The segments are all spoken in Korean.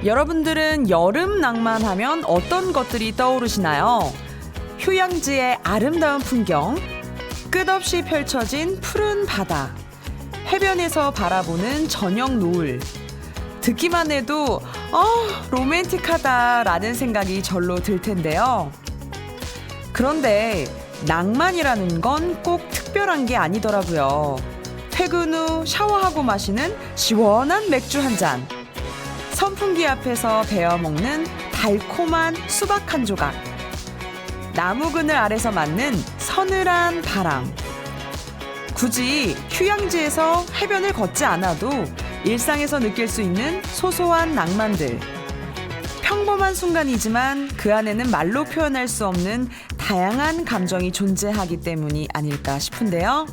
여러분들은 여름 낭만하면 어떤 것들이 떠오르시나요? 휴양지의 아름다운 풍경, 끝없이 펼쳐진 푸른 바다, 해변에서 바라보는 저녁 노을. 듣기만 해도 로맨틱하다라는 생각이 절로 들 텐데요. 그런데 낭만이라는 건 꼭 특별한 게 아니더라고요. 퇴근 후 샤워하고 마시는 시원한 맥주 한 잔. 선풍기 앞에서 베어 먹는 달콤한 수박 한 조각. 나무 그늘 아래서 맞는 서늘한 바람. 굳이 휴양지에서 해변을 걷지 않아도 일상에서 느낄 수 있는 소소한 낭만들. 평범한 순간이지만 그 안에는 말로 표현할 수 없는 다양한 감정이 존재하기 때문이 아닐까 싶은데요.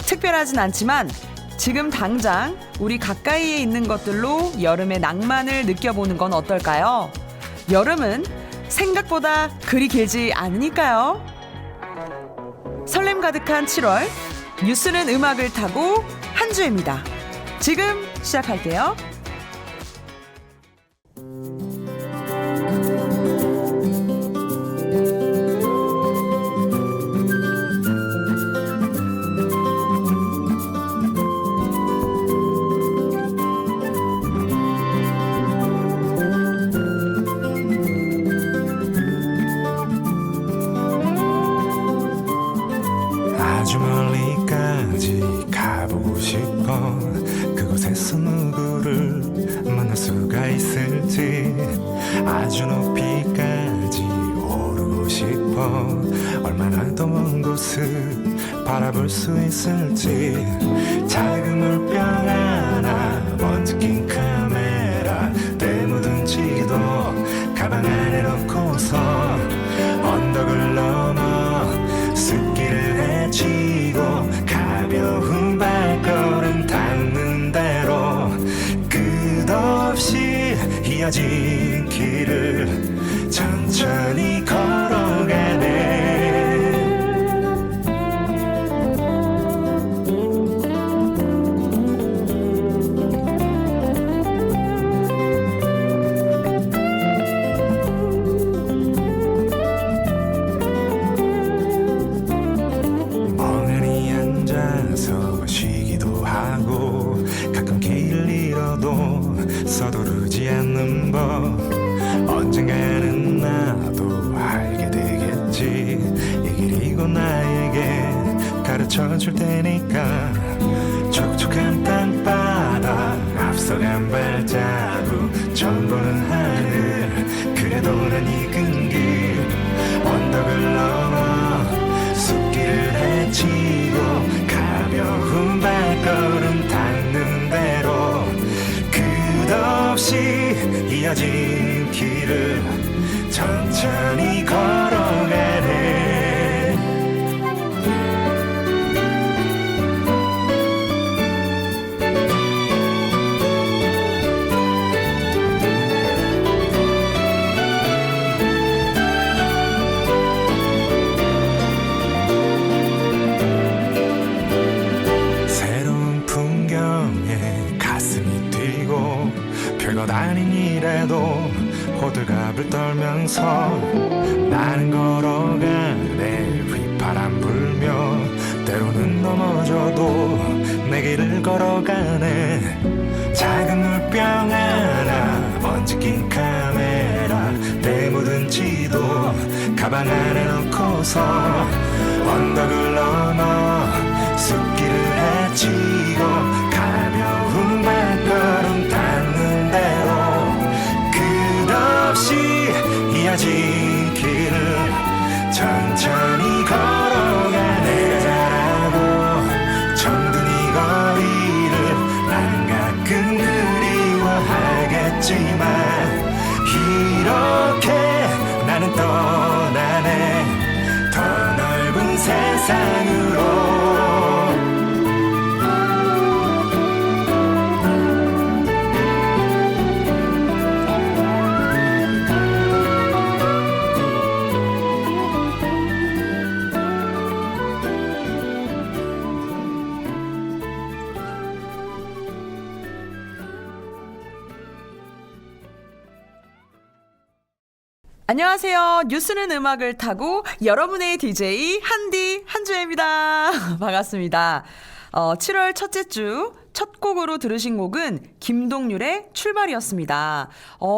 특별하진 않지만 지금 당장 우리 가까이에 있는 것들로 여름의 낭만을 느껴보는 건 어떨까요? 여름은 생각보다 그리 길지 않으니까요. 설렘 가득한 7월, 뉴스는 음악을 타고 한 주입니다. 지금 시작할게요. 아주 멀리까지 가보고 싶어. 그곳에서 누구를 만날 수가 있을지. 아주 높이까지 오르고 싶어. 얼마나 더 먼 곳을 바라볼 수 있을지. 작은 물병 하나, 먼지 낀 카메라, 때 묻은 지도 가방 안에 넣고서 언덕을 넘어 숲길을 헤치고 가벼운 발걸음 닿는 대로 끝없이 이어진 길을 천천히 걸어가네. 쉬기도 하고 가끔 길을 잃어도 서두르지 않는 법. 언젠가는 나도 알게 되겠지. 이 길이 곧 나에게 가르쳐 줄 테니까. 촉촉한 땅바닥 앞서간 발자국 처음 보는 하늘. 그래도 난 익은 길 언덕을 넘어 숲길을 헤치고 가벼운 발걸음 닿는 대로 끝없이 이어진 길을 천천히 걸어가네. 별것 아닌 일에도 호들갑을 떨면서 나는 걸어가네. 휘파람 불며 때로는 넘어져도 내 길을 걸어가네. 작은 물병 하나, 먼지 낀 카메라, 때 묻은 지도 가방 안에 넣고서 언덕을 넘어 숲길을 헤치고 가벼운 발걸음 닿는 대로 끝없이 이어진 길을 천천히 걸어가네. 잘하고 정든 이 거리를 나는 가끔 그리워하겠지만 이렇게 나는 떠나네. 더 넓은 세상으로. 안녕하세요. 뉴스는 음악을 타고 여러분의 DJ 한주혜입니다. 반갑습니다. 7월 첫째 주 첫 곡으로 들으신 곡은 김동률의 출발이었습니다.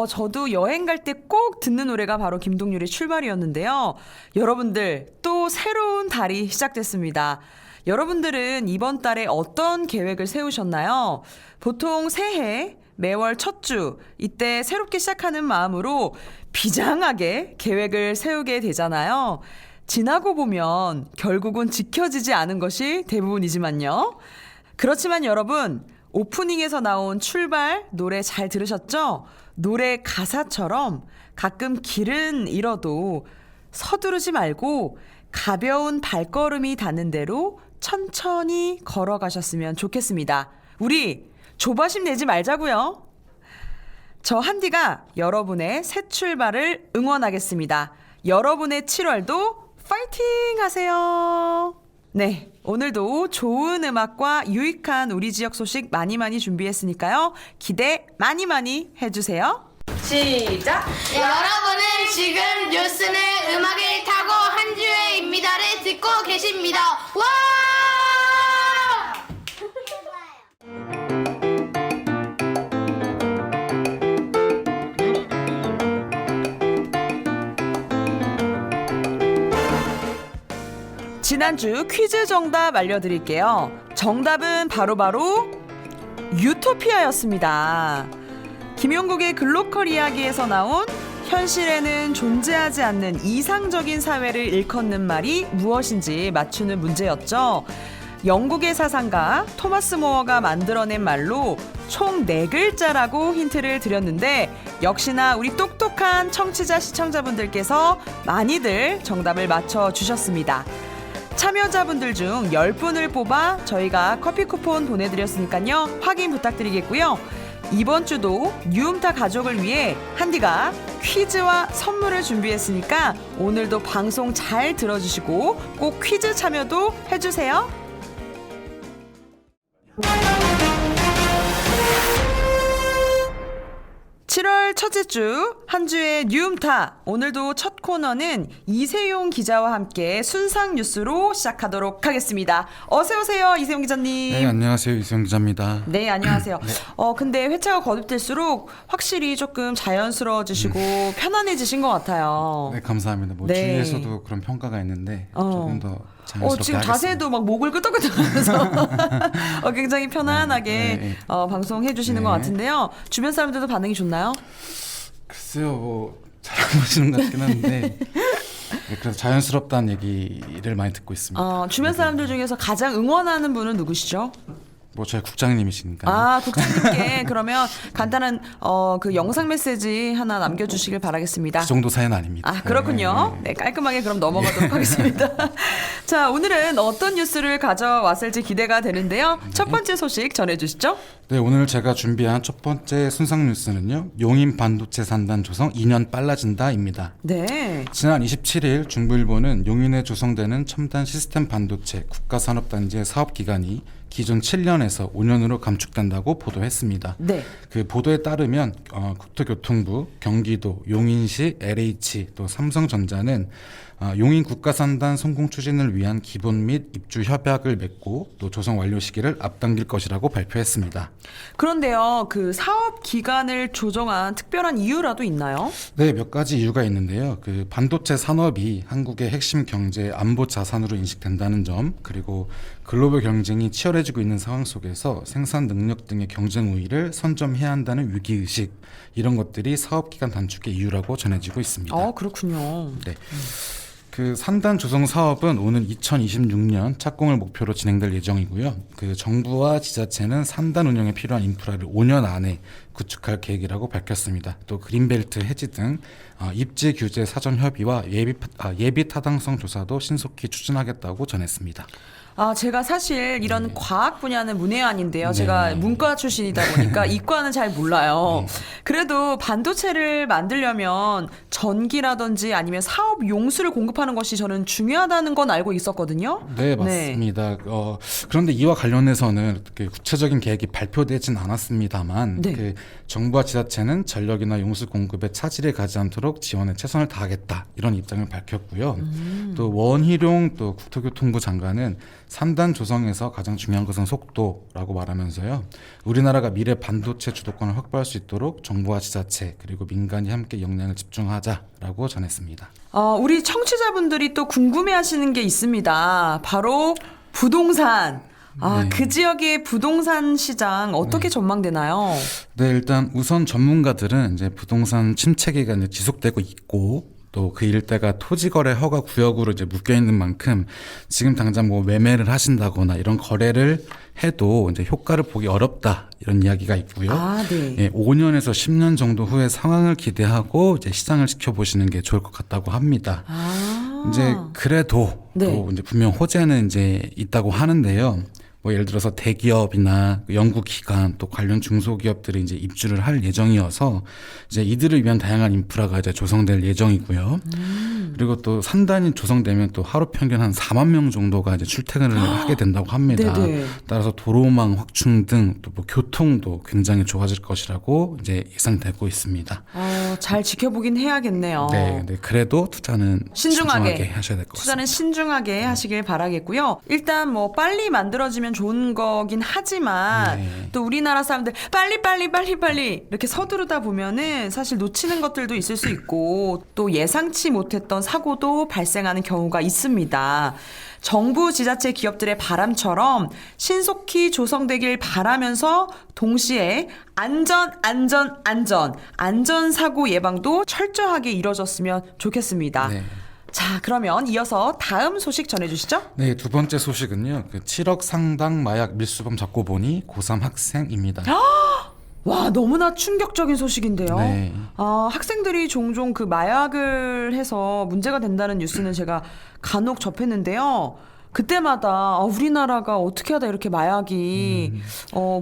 저도 여행 갈 때 꼭 듣는 노래가 바로 김동률의 출발이었는데요. 여러분들 또 새로운 달이 시작됐습니다. 여러분들은 이번 달에 어떤 계획을 세우셨나요? 보통 새해 매월 첫 주 이때 새롭게 시작하는 마음으로 비장하게 계획을 세우게 되잖아요. 지나고 보면 결국은 지켜지지 않은 것이 대부분이지만요. 그렇지만 여러분, 오프닝에서 나온 출발 노래 잘 들으셨죠? 노래 가사처럼 가끔 길은 잃어도 서두르지 말고 가벼운 발걸음이 닿는 대로 천천히 걸어가셨으면 좋겠습니다. 우리 조바심 내지 말자고요. 저 한디가 여러분의 새 출발을 응원하겠습니다. 여러분의 7월도 파이팅 하세요. 네, 오늘도 좋은 음악과 유익한 우리 지역 소식 많이 준비했으니까요. 기대 많이 해주세요. 시작! 여러분은 지금 뉴스는 음악을 타고 한주혜입니다를 듣고 계십니다. 와! 지난주 퀴즈 정답 알려드릴게요. 정답은 바로 유토피아였습니다. 김용국의 글로컬 이야기에서 나온 현실에는 존재하지 않는 이상적인 사회를 일컫는 말이 무엇인지 맞추는 문제였죠. 영국의 사상가 토마스 모어가 만들어낸 말로 총 4글자라고 힌트를 드렸는데 역시나 우리 똑똑한 청취자 시청자분들께서 많이들 정답을 맞춰주셨습니다. 참여자분들 중 10분을 뽑아 저희가 커피 쿠폰 보내드렸으니까요. 확인 부탁드리겠고요. 이번 주도 뉴음타 가족을 위해 한디가 퀴즈와 선물을 준비했으니까 오늘도 방송 잘 들어주시고 꼭 퀴즈 참여도 해주세요. (7월) 첫째 주 한 주의 뉴음타, 오늘도 첫 코너는 이세용 기자와 함께 순상 뉴스로 시작하도록 하겠습니다. 어서 오세요, 이세용 기자님. 네, 안녕하세요. 이세용 기자입니다. 네, 안녕하세요. 근데 회차가 거듭될수록 확실히 조금 자연스러워지시고 편안해지신 것 같아요. 네, 감사합니다. 뭐 네. 주위에서도 그런 평가가 있는데 조금 더 자연스럽게 지금 하겠습니다. 자세도 막 목을 끄덕끄덕하면서 굉장히 편안하게 네. 방송해 주시는 네. 것 같은데요. 주변 사람들도 반응이 좋나요? 글쎄요, 뭐 잘 보시는 것 같긴 한데 네, 그래서 자연스럽다는 얘기를 많이 듣고 있습니다. 주변 사람들 중에서 가장 응원하는 분은 누구시죠? 뭐 저희 국장님이시니까. 국장님께 그러면 간단한 그 영상 메시지 하나 남겨주시길 바라겠습니다. 그 정도 사연 아닙니다. 그렇군요. 네, 깔끔하게 그럼 넘어가도록 하겠습니다. 자, 오늘은 어떤 뉴스를 가져왔을지 기대가 되는데요. 첫 번째 소식 전해주시죠. 네, 오늘 제가 준비한 첫 번째 순상 뉴스는요. 용인 반도체 산단 조성 2년 빨라진다입니다. 네. 지난 27일 중부일보는 용인에 조성되는 첨단 시스템 반도체 국가산업단지의 사업기간이 기존 7년에서 5년으로 감축된다고 보도했습니다. 네. 그 보도에 따르면 국토교통부, 경기도, 용인시, LH, 또 삼성전자는 용인 국가산단 성공 추진을 위한 기본 및 입주 협약을 맺고 또 조성 완료 시기를 앞당길 것이라고 발표했습니다. 그런데요, 그 사업 기간을 조정한 특별한 이유라도 있나요? 네, 몇 가지 이유가 있는데요. 그 반도체 산업이 한국의 핵심 경제 안보 자산으로 인식된다는 점, 그리고 글로벌 경쟁이 치열해지고 있는 상황 속에서 생산 능력 등의 경쟁 우위를 선점해야 한다는 위기의식, 이런 것들이 사업 기간 단축의 이유라고 전해지고 있습니다. 그렇군요. 네. 그 산단 조성 사업은 오는 2026년 착공을 목표로 진행될 예정이고요. 그 정부와 지자체는 산단 운영에 필요한 인프라를 5년 안에 구축할 계획이라고 밝혔습니다. 또 그린벨트 해지 등 입지 규제 사전 협의와 예비 타당성 조사도 신속히 추진하겠다고 전했습니다. 제가 사실 이런 네. 과학 분야는 문외한인데요. 네. 제가 문과 출신이다 보니까 이과는 잘 몰라요. 그래도 반도체를 만들려면 전기라든지 아니면 사업 용수를 공급하는 것이 저는 중요하다는 건 알고 있었거든요. 네, 맞습니다. 그런데 이와 관련해서는 구체적인 계획이 발표되진 않았습니다만 네. 그 정부와 지자체는 전력이나 용수 공급에 차질이 가지 않도록 지원에 최선을 다하겠다 이런 입장을 밝혔고요. 또 원희룡 또 국토교통부 장관은 3단 조성에서 가장 중요한 것은 속도라고 말하면서요. 우리나라가 미래 반도체 주도권을 확보할 수 있도록 정부와 지자체 그리고 민간이 함께 역량을 집중하자라고 전했습니다. 우리 청취자분들이 또 궁금해하시는 게 있습니다. 바로 부동산. 네. 그 지역의 부동산 시장 어떻게 전망되나요? 네, 일단 우선 전문가들은 이제 부동산 침체기가 이제 지속되고 있고 또 그 일대가 토지거래 허가 구역으로 이제 묶여 있는 만큼 지금 당장 뭐 매매를 하신다거나 이런 거래를 해도 이제 효과를 보기 어렵다 이런 이야기가 있고요. 네. 예, 5년에서 10년 정도 후에 상황을 기대하고 이제 시장을 지켜보시는 게 좋을 것 같다고 합니다. 이제 그래도 네. 또 이제 분명 호재는 이제 있다고 하는데요. 뭐 예를 들어서 대기업이나 연구기관 또 관련 중소기업들이 이제 입주를 할 예정이어서 이제 이들을 위한 다양한 인프라가 이제 조성될 예정이고요. 그리고 또 산단이 조성되면 또 하루 평균 한 4만 명 정도가 이제 출퇴근을 하게 된다고 합니다. 네네. 따라서 도로망 확충 등 또 뭐 교통도 굉장히 좋아질 것이라고 이제 예상되고 있습니다. 잘 지켜보긴 해야겠네요. 네, 그래도 투자는 신중하게 하셔야 될 것 같습니다. 투자는 신중하게 하시길 바라겠고요. 일단 뭐 빨리 만들어지면 좋은 거긴 하지만 네. 또 우리나라 사람들 빨리 이렇게 서두르다 보면은 사실 놓치는 것들도 있을 수 있고 또 예상치 못했던 사고도 발생하는 경우가 있습니다. 정부, 지자체, 기업들의 바람처럼 신속히 조성되길 바라면서 동시에 안전 사고 예방도 철저하게 이뤄졌으면 좋겠습니다. 네. 자, 그러면 이어서 다음 소식 전해주시죠. 네, 두 번째 소식은요. 7억 상당 마약 밀수범 잡고 보니 고3 학생입니다. 와, 너무나 충격적인 소식인데요. 네. 학생들이 종종 그 마약을 해서 문제가 된다는 뉴스는 제가 간혹 접했는데요. 그때마다 우리나라가 어떻게 하다 이렇게 마약이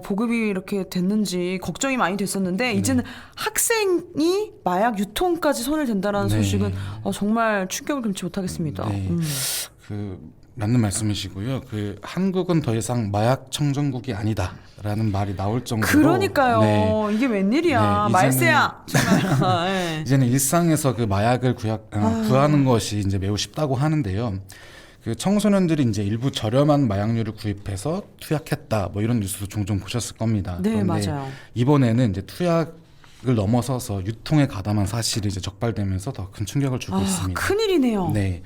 보급이 이렇게 됐는지 걱정이 많이 됐었는데 이제는 학생이 마약 유통까지 손을 댄다는 네. 소식은 정말 충격을 금치 못하겠습니다. 네. 맞는 말씀이시고요. 한국은 더 이상 마약 청정국이 아니다라는 말이 나올 정도로 그러니까요. 네. 이게 웬일이야. 네, 말세야. 정말. 네. 이제는 일상에서 그 마약을 구하는 것이 이제 매우 쉽다고 하는데요. 청소년들이 이제 일부 저렴한 마약류를 구입해서 투약했다 뭐 이런 뉴스도 종종 보셨을 겁니다. 네, 그런데 맞아요. 이번에는 이제 투약을 넘어서서 유통에 가담한 사실이 이제 적발되면서 더 큰 충격을 주고 있습니다. 큰일이네요. 네.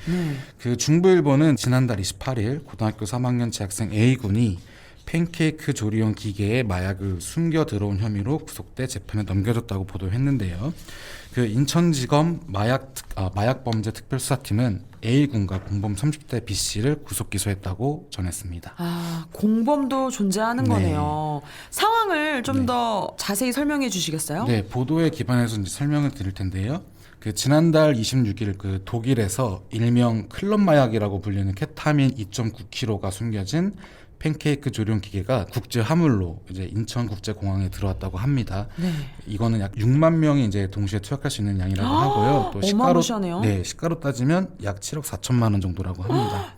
중부일보는 지난달 28일 고등학교 3학년 재학생 A군이 팬케이크 조리용 기계에 마약을 숨겨 들어온 혐의로 구속돼 재판에 넘겨졌다고 보도했는데요. 인천지검 마약범죄 특별수사팀은 A군과 공범 30대 B씨를 구속 기소했다고 전했습니다. 공범도 존재하는 네. 거네요. 상황을 좀 더 자세히 설명해 주시겠어요? 네, 보도에 기반해서 이제 설명을 드릴 텐데요. 지난달 26일 독일에서 일명 클럽 마약이라고 불리는 케타민 2.9kg가 숨겨진 팬케이크 조리용 기계가 국제 화물로 이제 인천국제공항에 들어왔다고 합니다. 네. 이거는 약 6만 명이 이제 동시에 투약할 수 있는 양이라고 하고요. 또 어마무시하네요. 시가로 따지면 약 7억 4천만 원 정도라고 합니다.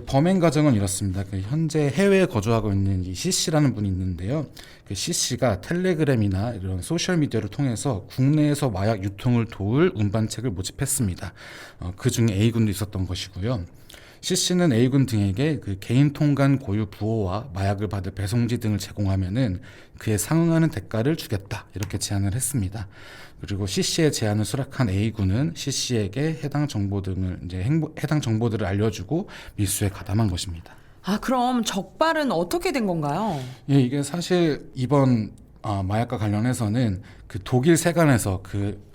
범행 과정은 이렇습니다. 현재 해외에 거주하고 있는 이 C씨라는 분이 있는데요. C씨가 텔레그램이나 이런 소셜 미디어를 통해서 국내에서 마약 유통을 도울 운반책을 모집했습니다. 그 중에 A군도 있었던 것이고요. C씨는 A군 등에게 개인 통관 고유 부호와 마약을 받을 배송지 등을 제공하면은 그에 상응하는 대가를 주겠다 이렇게 제안을 했습니다. 그리고 C씨의 제안을 수락한 A군은 C씨에게 해당 정보들을 알려주고 밀수에 가담한 것입니다. 그럼 적발은 어떻게 된 건가요? 예, 이게 사실 이번 마약과 관련해서는 독일 세관에서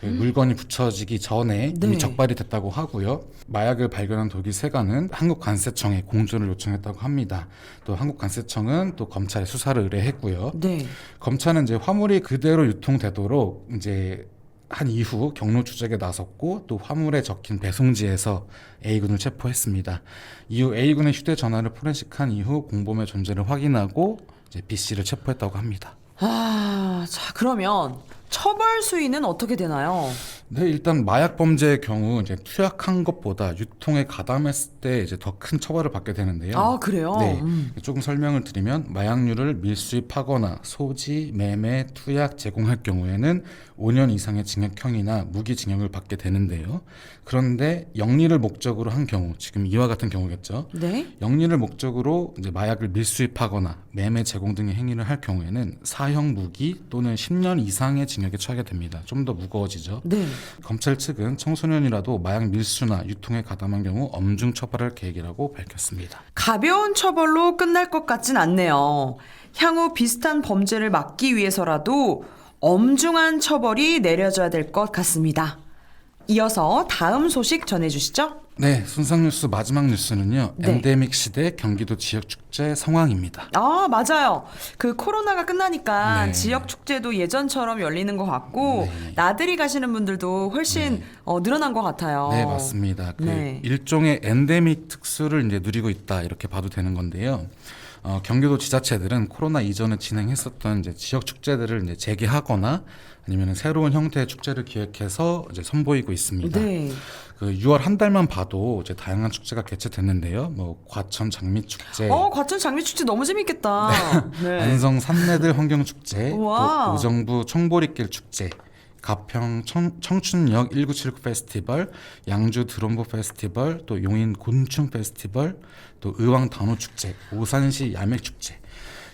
물건이 붙여지기 전에 네. 이미 적발이 됐다고 하고요. 마약을 발견한 독일 세관은 한국관세청에 공조를 요청했다고 합니다. 또 한국관세청은 또 검찰에 수사를 의뢰했고요. 네. 검찰은 이제 화물이 그대로 유통되도록 이제 한 이후 경로 추적에 나섰고 또 화물에 적힌 배송지에서 A군을 체포했습니다. 이후 A군의 휴대전화를 포렌식한 이후 공범의 존재를 확인하고 이제 B씨를 체포했다고 합니다. 자, 그러면 처벌 수위는 어떻게 되나요? 네, 일단 마약 범죄의 경우 이제 투약한 것보다 유통에 가담했을 때 이제 더 큰 처벌을 받게 되는데요. 아, 그래요? 네, 조금 설명을 드리면 마약류를 밀수입하거나 소지, 매매, 투약, 제공할 경우에는 5년 이상의 징역형이나 무기징역을 받게 되는데요. 그런데 영리를 목적으로 한 경우, 지금 이와 같은 경우겠죠. 네. 영리를 목적으로 이제 마약을 밀수입하거나 매매, 제공 등의 행위를 할 경우에는 사형 무기 또는 10년 이상의 징역에 처하게 됩니다. 좀 더 무거워지죠. 네. 검찰 측은 청소년이라도 마약 밀수나 유통에 가담한 경우 엄중 처벌할 계획이라고 밝혔습니다. 가벼운 처벌로 끝날 것 같진 않네요. 향후 비슷한 범죄를 막기 위해서라도 엄중한 처벌이 내려져야 될 것 같습니다. 이어서 다음 소식 전해주시죠. 네, 순상 뉴스 마지막 뉴스는요. 네. 엔데믹 시대 경기도 지역 축제 상황입니다. 아, 맞아요. 그 코로나가 끝나니까 네. 지역 축제도 예전처럼 열리는 것 같고 네. 나들이 가시는 분들도 훨씬 늘어난 것 같아요. 네, 맞습니다. 그 네. 일종의 엔데믹 특수를 이제 누리고 있다 이렇게 봐도 되는 건데요. 경기도 지자체들은 코로나 이전에 진행했었던 이제 지역 축제들을 이제 재개하거나 아니면 새로운 형태의 축제를 기획해서 이제 선보이고 있습니다. 네. 그 6월 한 달만 봐도 이제 다양한 축제가 개최됐는데요. 뭐 과천 장미 축제, 과천 장미 축제 너무 재밌겠다. 네. 안성 산내들 환경 축제, 우와. 또 의정부 청보리길 축제, 가평 청춘역 1979 페스티벌, 양주 드럼보 페스티벌, 또 용인 곤충 페스티벌, 또 의왕 단오 축제, 오산시 야맥 축제.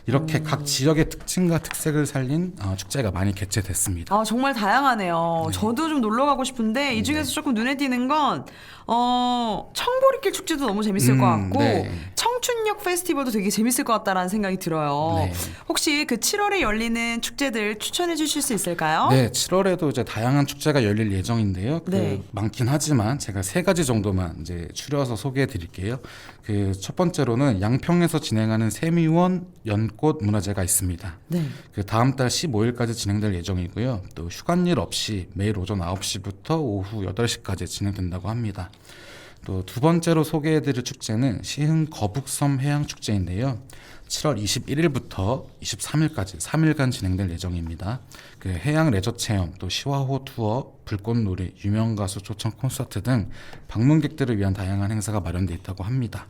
이렇게 각 지역의 특징과 특색을 살린 축제가 많이 개최됐습니다. 정말 다양하네요. 저도 좀 놀러 가고 싶은데 이 중에서 조금 눈에 띄는 건 청보리길 축제도 너무 재밌을 것 같고 네. 청춘역 페스티벌도 되게 재밌을 것 같다라는 생각이 들어요. 네. 혹시 그 7월에 열리는 축제들 추천해 주실 수 있을까요? 네, 7월에도 이제 다양한 축제가 열릴 예정인데요. 네. 많긴 하지만 제가 3가지 정도만 이제 추려서 소개해 드릴게요. 그 첫 번째로는 양평에서 진행하는 세미원 연꽃 문화제가 있습니다. 네. 그 다음 달 15일까지 진행될 예정이고요. 또 휴관일 없이 매일 오전 9시부터 오후 8시까지 진행된다고 합니다. 또 두 번째로 소개해드릴 축제는 시흥 거북섬 해양축제인데요. 7월 21일부터 23일까지 3일간 진행될 예정입니다. 그 해양 레저 체험, 또 시화호 투어, 불꽃놀이, 유명 가수 초청 콘서트 등 방문객들을 위한 다양한 행사가 마련돼 있다고 합니다.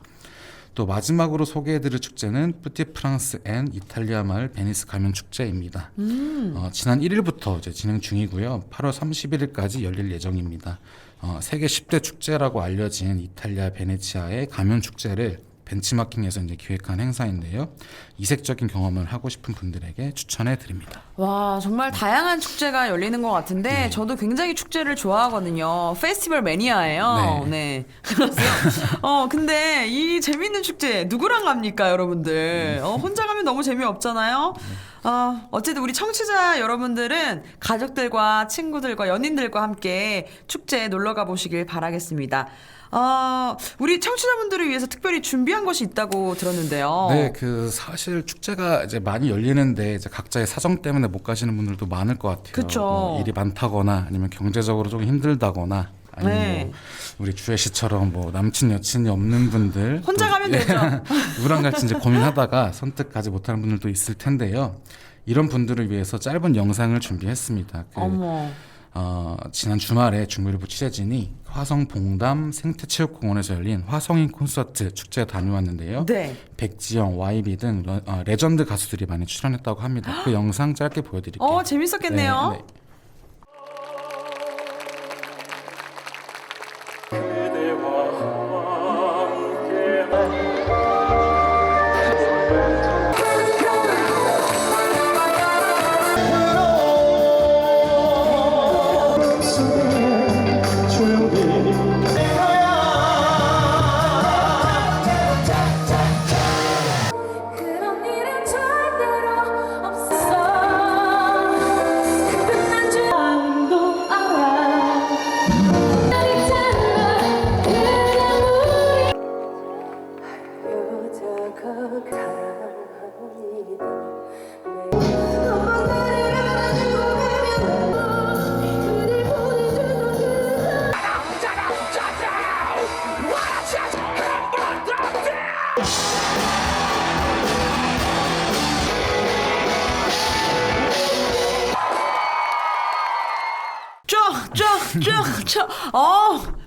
또 마지막으로 소개해드릴 축제는 뿌티 프랑스 앤 이탈리아 마을 베니스 가면 축제입니다. 지난 1일부터 이제 진행 중이고요. 8월 31일까지 열릴 예정입니다. 세계 10대 축제라고 알려진 이탈리아 베네치아의 가면 축제를 벤치마킹해서 이제 기획한 행사인데요. 이색적인 경험을 하고 싶은 분들에게 추천해 드립니다. 와, 정말 다양한 축제가 열리는 것 같은데 저도 굉장히 축제를 좋아하거든요. 페스티벌 매니아예요. 네. 근데 이 재밌는 축제 누구랑 갑니까, 여러분들? 혼자 가면 너무 재미없잖아요. 어쨌든 우리 청취자 여러분들은 가족들과 친구들과 연인들과 함께 축제에 놀러 가보시길 바라겠습니다. 우리 청취자분들을 위해서 특별히 준비한 것이 있다고 들었는데요. 네, 그 사실 축제가 이제 많이 열리는데 이제 각자의 사정 때문에 못 가시는 분들도 많을 것 같아요. 그쵸. 뭐 일이 많다거나 아니면 경제적으로 좀 힘들다거나 아니면 네. 뭐 우리 주혜 씨처럼 뭐 남친 여친이 없는 분들 혼자 또 가면 되죠. 누구랑 갈지 이제 고민하다가 선택 가지 못하는 분들도 있을 텐데요. 이런 분들을 위해서 짧은 영상을 준비했습니다. 어머. 지난 주말에 중부일보 취재진이 화성 봉담 생태체육공원에서 열린 화성인 콘서트 축제에 다녀왔는데요. 네. 백지영, YB 등 레전드 가수들이 많이 출연했다고 합니다. 그 영상 짧게 보여드릴게요. 재밌었겠네요. 네, 네. 그런 일은 절대로 없었어. 끝난 줄 아무도 알아. 날 있잖아. 그냥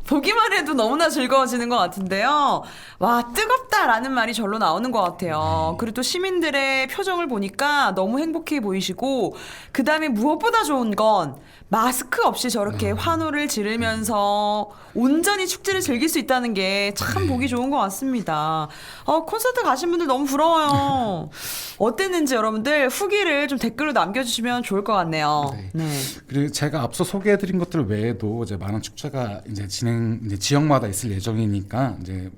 보기만 해도 너무나 즐거워지는 것 같은데요. 와, 뜨겁다라는 말이 절로 나오는 것 같아요. 그리고 또 시민들의 표정을 보니까 너무 행복해 보이시고, 그 다음에 무엇보다 좋은 건 마스크 없이 저렇게 환호를 지르면서 온전히 축제를 즐길 수 있다는 게 참 보기 좋은 것 같습니다. 콘서트 가신 분들 너무 부러워요. 어땠는지 여러분들 후기를 좀 댓글로 남겨주시면 좋을 것 같네요. 네. 그리고 제가 앞서 소개해드린 것들 외에도 이제 많은 축제가 이제 이제 지역마다 있을 예정이니까 이제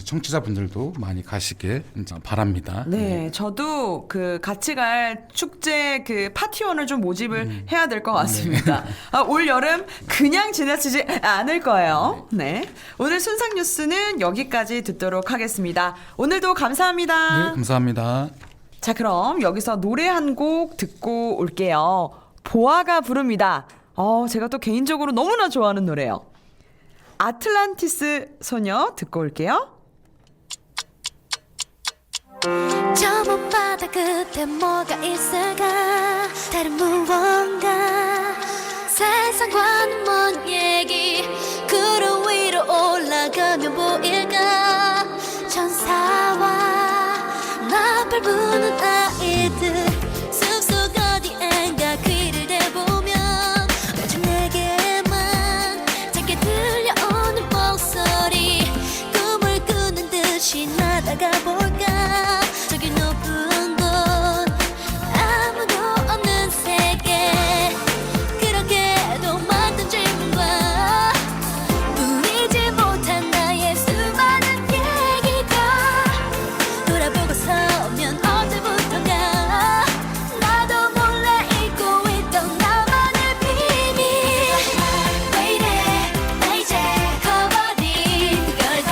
청취자분들도 많이 가시길 이제 바랍니다. 네, 저도 그 같이 갈 축제 그 파티원을 좀 모집을 해야 될 것 같습니다. 올 여름 그냥 지나치지 않을 거예요. 네, 오늘 순삭 뉴스는 여기까지 듣도록 하겠습니다. 오늘도 감사합니다. 네, 감사합니다. 자, 그럼 여기서 노래 한 곡 듣고 올게요. 보아가 부릅니다. 제가 또 개인적으로 너무나 좋아하는 노래요. 아틀란티스 소녀 듣고 올게요. 저 못바다 끝에 뭐가 있을까 다른 무언가 세상과는 먼 얘기 구름 위로 올라가면 보일까 천사와 나팔 부는 아이들 숲속 어디엔가 귀를 대보면 오직 내게만 작게 들려오는 목소리 꿈을 꾸는 듯이 나다가 볼까 저기 높은 곳 아무도 없는 세계 그렇게도 만든 질문과 보이지 못한 나의 수많은 얘기가 돌아보고 서면 언제부턴가 나도 몰래 잊고 있던 나만의 비밀 왜 이래 나 이제 커버린 걸까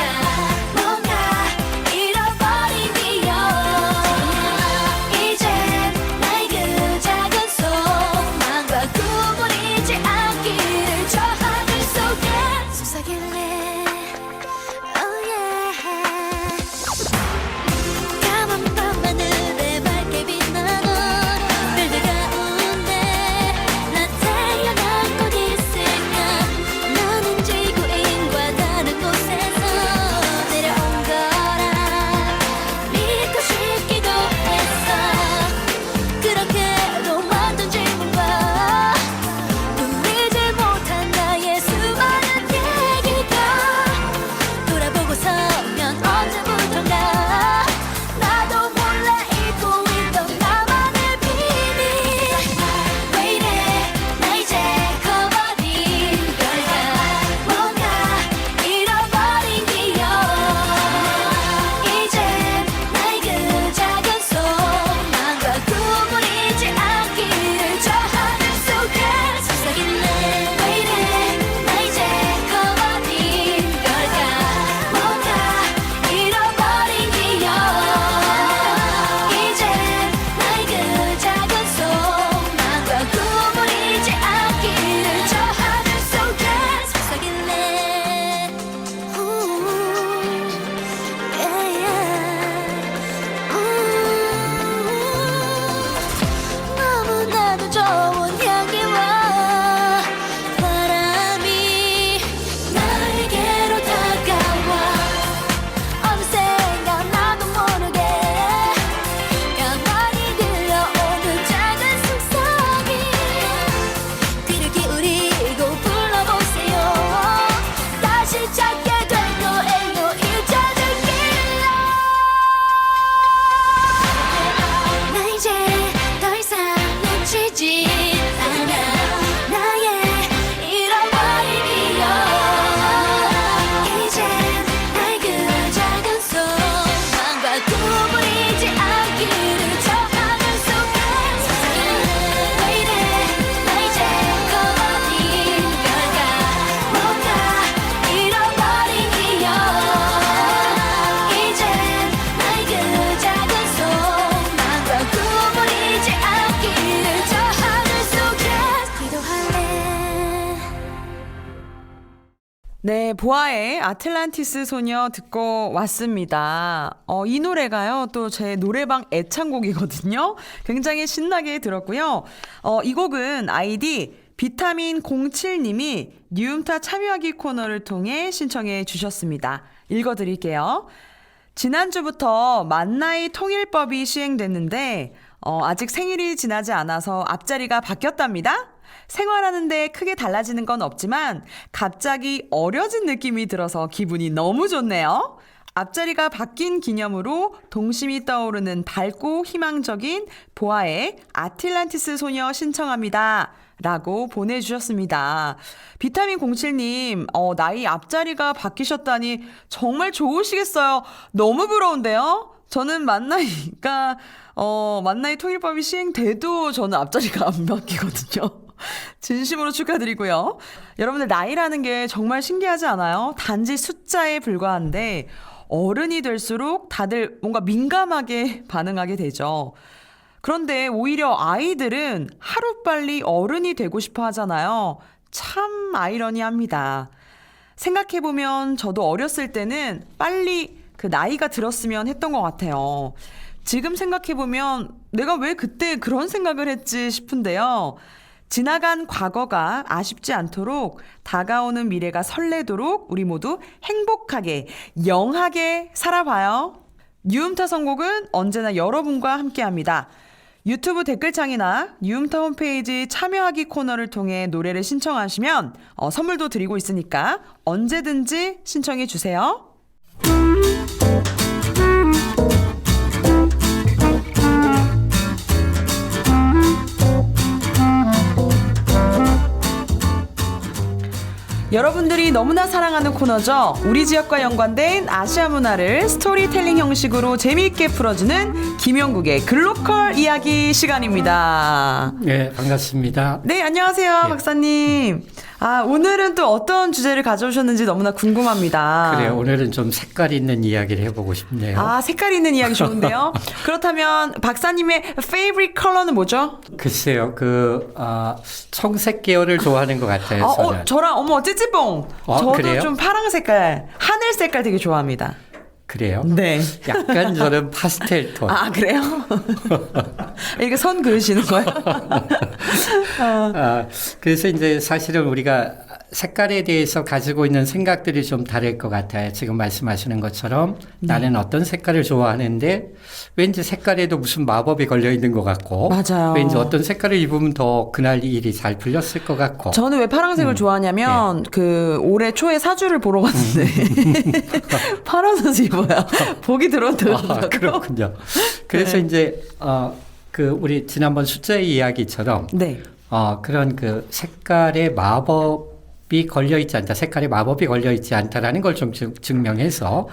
뭔가 잃어버린 기억 이제 나의 그 작은 소망과 꿈을 잊지 않기를 저 하늘 속에 속삭일래 oh yeah 까만 밤하늘에 밝게 빛나는 별들 가운데 난 태어난 곳 있을까 나는 지구인과 다른 곳에서 내려온 거라 믿고 싶기도 했어 그렇게도 만든 질문과 보이지 못한 나의 수많은 얘기가 돌아보고 서면 언제부턴가 나도 몰래 잊고 있던 나만의 비밀 왜 이래 나 이제 커버린 걸까 뭔가 잃어버린 기억 이제 나의 그 작은 소망과 꿈을 잊지 않기를 저 하늘 속에 속삭일래 왜 이래 나 이제 커버린 걸까 뭔가 잃어버린 기억 이제 나의 그 작은 소망과 꿈을 잊지 않기를 저 하늘 속에 속삭일래 너무나도 좋은 향기와 바람이 나에게로 다가와 어느샌가 나도 모르게 가만히 들려오는 작은 속삭임 귀를 기울이고 불러보세요 다시 찾게 될 거예요 잊어줄게요 나 이제 더 이상 놓치지 않아 나의 잃어버린 기억 이제 나의 그 작은 소망과 꿈을 잊지 않기를 저 하늘 속에 속삭이네 왜 이래 나 이제 커버린 걸까 뭔가 잃어버린 기억 이제 나의 그 작은 소망과 꿈을 잊지 않기를 저 하늘 속에 기도할래 네, 보아의 아틀란티스 소녀 듣고 왔습니다. 이 노래가요, 또 제 노래방 애창곡이거든요. 굉장히 신나게 들었고요. 이 곡은 아이디 비타민 07님이 뉴움타 참여하기 코너를 통해 신청해 주셨습니다. 읽어드릴게요. 지난주부터 만나이 통일법이 시행됐는데 아직 생일이 지나지 않아서 앞자리가 바뀌었답니다. 생활하는데 크게 달라지는 건 없지만 갑자기 어려진 느낌이 들어서 기분이 너무 좋네요. 앞자리가 바뀐 기념으로 동심이 떠오르는 밝고 희망적인 보아의 아틀란티스 소녀 신청합니다. 라고 보내주셨습니다. 비타민 07님, 나이 앞자리가 바뀌셨다니 정말 좋으시겠어요. 너무 부러운데요? 저는 만나이 통일법이 시행돼도 저는 앞자리가 안 바뀌거든요. 진심으로 축하드리고요. 여러분들 나이라는 게 정말 신기하지 않아요? 단지 숫자에 불과한데 어른이 될수록 다들 뭔가 민감하게 반응하게 되죠. 그런데 오히려 아이들은 하루빨리 어른이 되고 싶어 하잖아요. 참 아이러니합니다. 생각해보면 저도 어렸을 때는 빨리 그 나이가 들었으면 했던 것 같아요. 지금 생각해보면 내가 왜 그때 그런 생각을 했지 싶은데요. 지나간 과거가 아쉽지 않도록 다가오는 미래가 설레도록 우리 모두 행복하게, 영하게 살아봐요. 뉴움타 선곡은 언제나 여러분과 함께합니다. 유튜브 댓글창이나 뉴움타 홈페이지 참여하기 코너를 통해 노래를 신청하시면 선물도 드리고 있으니까 언제든지 신청해 주세요. 여러분들이 너무나 사랑하는 코너죠. 우리 지역과 연관된 아시아 문화를 스토리텔링 형식으로 재미있게 풀어주는 김영국의 글로컬 이야기 시간입니다. 네, 반갑습니다. 네, 안녕하세요, 네. 박사님. 오늘은 또 어떤 주제를 가져오셨는지 너무나 궁금합니다. 그래요. 오늘은 좀 색깔 있는 이야기를 해보고 싶네요. 색깔 있는 이야기 좋은데요. 그렇다면 박사님의 favorite 컬러는 뭐죠? 글쎄요, 청색 계열을 좋아하는 것 같아요. 저는. 저랑 어머 찌찌뽕. 저도 그래요? 좀 파랑 색깔, 하늘 색깔 되게 좋아합니다. 그래요? 네. 약간 저는 파스텔 톤. 그래요? 이렇게 선 그으시는 거예요? 그래서 이제 사실은 우리가 색깔에 대해서 가지고 있는 생각들이 좀 다를 것 같아요. 지금 말씀하시는 것처럼 나는 어떤 색깔을 좋아하는데 왠지 색깔에도 무슨 마법이 걸려 있는 것 같고 맞아요. 왠지 어떤 색깔을 입으면 더 그날 일이 잘 풀렸을 것 같고 저는 왜 파란색을 좋아하냐면 올해 초에 사주를 보러 갔는데 파란 옷을 입어야 복이 들어오더라고요. 그렇군요. 그래서 이제 우리 지난번 숫자의 이야기처럼 네. 그런 그 색깔의 마법이 걸려 있지 않다. 색깔에 마법이 걸려 있지 않다라는 걸 좀 증명해서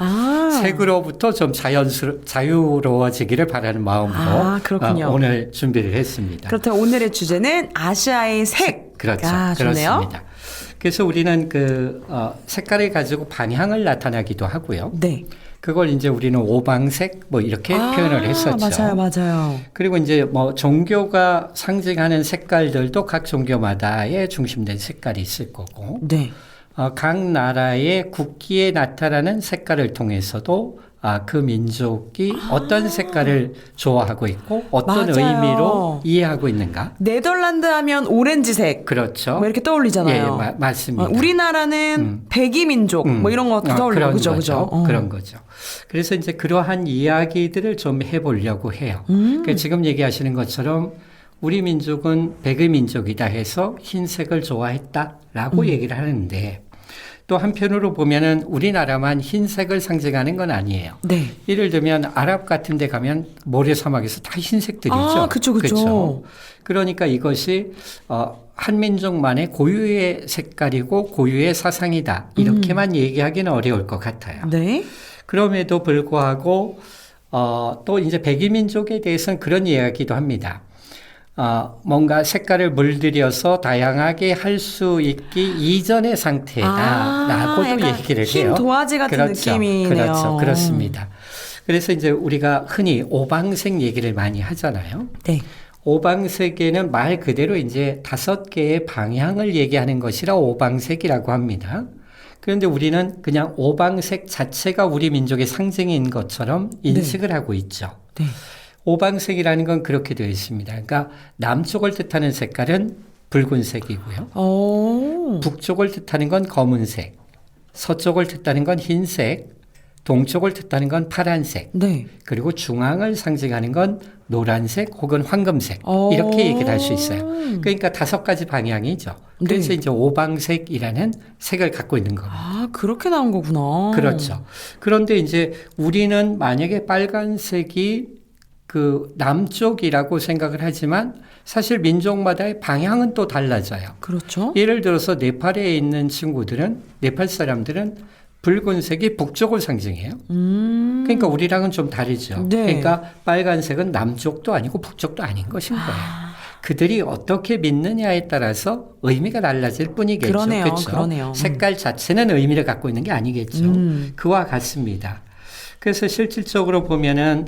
색으로부터 좀 자유로워지기를 바라는 마음으로 그렇군요. 오늘 준비를 했습니다. 그렇다면 오늘의 주제는 아시아의 색. 그렇죠. 좋네요. 그렇습니다. 그래서 우리는 색깔을 가지고 반향을 나타나기도 하고요. 네. 그걸 이제 우리는 오방색 이렇게 표현을 했었죠. 맞아요. 그리고 이제 종교가 상징하는 색깔들도 각 종교마다의 중심된 색깔이 있을 거고, 네. 각 나라의 국기에 나타나는 색깔을 통해서도 그 민족이 어떤 색깔을 좋아하고 있고 어떤 맞아요. 의미로 이해하고 있는가. 네덜란드 하면 오렌지색. 그렇죠. 이렇게 떠올리잖아요. 예, 맞습니다. 우리나라는 백이민족 이런 것도 떠올리고 그죠. 그런 거죠. 그래서 이제 그러한 이야기들을 좀 해보려고 해요. 그러니까 지금 얘기하시는 것처럼 우리 민족은 백의 민족이다 해서 흰색을 좋아했다라고 얘기를 하는데 또 한편으로 보면은 우리나라만 흰색을 상징하는 건 아니에요. 네. 예를 들면 아랍 같은 데 가면 모래사막에서 다 흰색들이죠. 그쵸. 그러니까 이것이 한 민족만의 고유의 색깔이고 고유의 사상이다. 이렇게만 얘기하기는 어려울 것 같아요. 네. 그럼에도 불구하고 또 이제 백이민족에 대해서는 그런 이야기도 합니다. 뭔가 색깔을 물들여서 다양하게 할 수 있기 이전의 상태다라고도 얘기를 해요. 흰 도화지 같은 느낌이네요. 그렇죠. 그렇습니다. 그래서 이제 우리가 흔히 오방색 얘기를 많이 하잖아요. 네. 오방색에는 말 그대로 이제 5개의 방향을 얘기하는 것이라 오방색이라고 합니다. 그런데 우리는 그냥 오방색 자체가 우리 민족의 상징인 것처럼 인식을 하고 있죠. 네. 오방색이라는 건 그렇게 되어 있습니다. 그러니까 남쪽을 뜻하는 색깔은 붉은색이고요. 오. 북쪽을 뜻하는 건 검은색, 서쪽을 뜻하는 건 흰색, 동쪽을 뜻하는 건 파란색, 네. 그리고 중앙을 상징하는 건 노란색 혹은 황금색 오. 이렇게 얘기를 할 수 있어요. 그러니까 5가지 방향이죠. 그래서 네. 이제 오방색이라는 색을 갖고 있는 겁니다. 아, 그렇게 나온 거구나. 그렇죠. 그런데 이제 우리는 만약에 빨간색이 그 남쪽이라고 생각을 하지만 사실 민족마다의 방향은 또 달라져요. 그렇죠. 예를 들어서 네팔에 있는 친구들은 네팔 사람들은 붉은색이 북쪽을 상징해요. 그러니까 우리랑은 좀 다르죠. 네. 그러니까 빨간색은 남쪽도 아니고 북쪽도 아닌 것인 거예요. 그들이 어떻게 믿느냐에 따라서 의미가 달라질 뿐이겠죠. 그러네요. 그렇죠? 그러네요. 색깔 자체는 의미를 갖고 있는 게 아니겠죠. 그와 같습니다. 그래서 실질적으로 보면은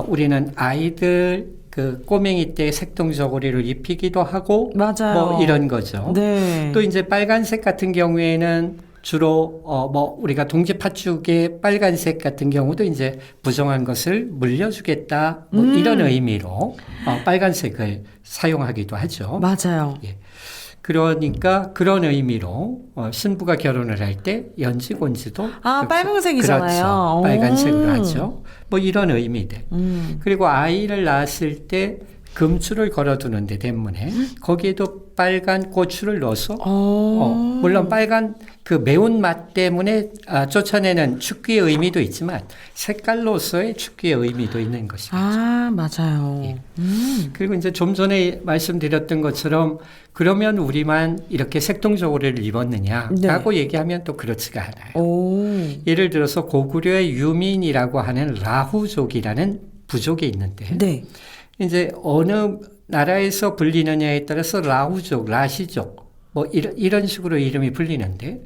우리는 아이들 그 꼬맹이 때 색동저고리를 입히기도 하고 맞아요. 뭐 이런 거죠. 네. 또 이제 빨간색 같은 경우에는 주로 뭐 우리가 동지 팥죽의 빨간색 같은 경우도 이제 부정한 것을 물려주겠다 뭐 이런 의미로 빨간색을 사용하기도 하죠. 맞아요. 예. 그러니까 그런 의미로 신부가 결혼을 할 때 연지곤지도 아, 빨간색이잖아요. 그렇죠. 오. 빨간색으로 하죠. 뭐 이런 의미들. 그리고 아이를 낳았을 때 금추를 걸어두는데 대문에 거기에도 빨간 고추를 넣어서 물론 빨간 그 매운맛 때문에 쫓아내는 축기의 의미도 있지만 색깔로서의 축기의 의미도 있는 것이죠. 아, 맞아요. 예. 그리고 이제 좀 전에 말씀드렸던 것처럼 그러면 우리만 이렇게 색동저고리를 입었느냐라고 얘기하면 또 그렇지가 않아요. 오. 예를 들어서 고구려의 유민이라고 하는 라후족이라는 부족이 있는데 네. 이제 어느 나라에서 불리느냐에 따라서 라후족, 라시족 뭐 이런 식으로 이름이 불리는데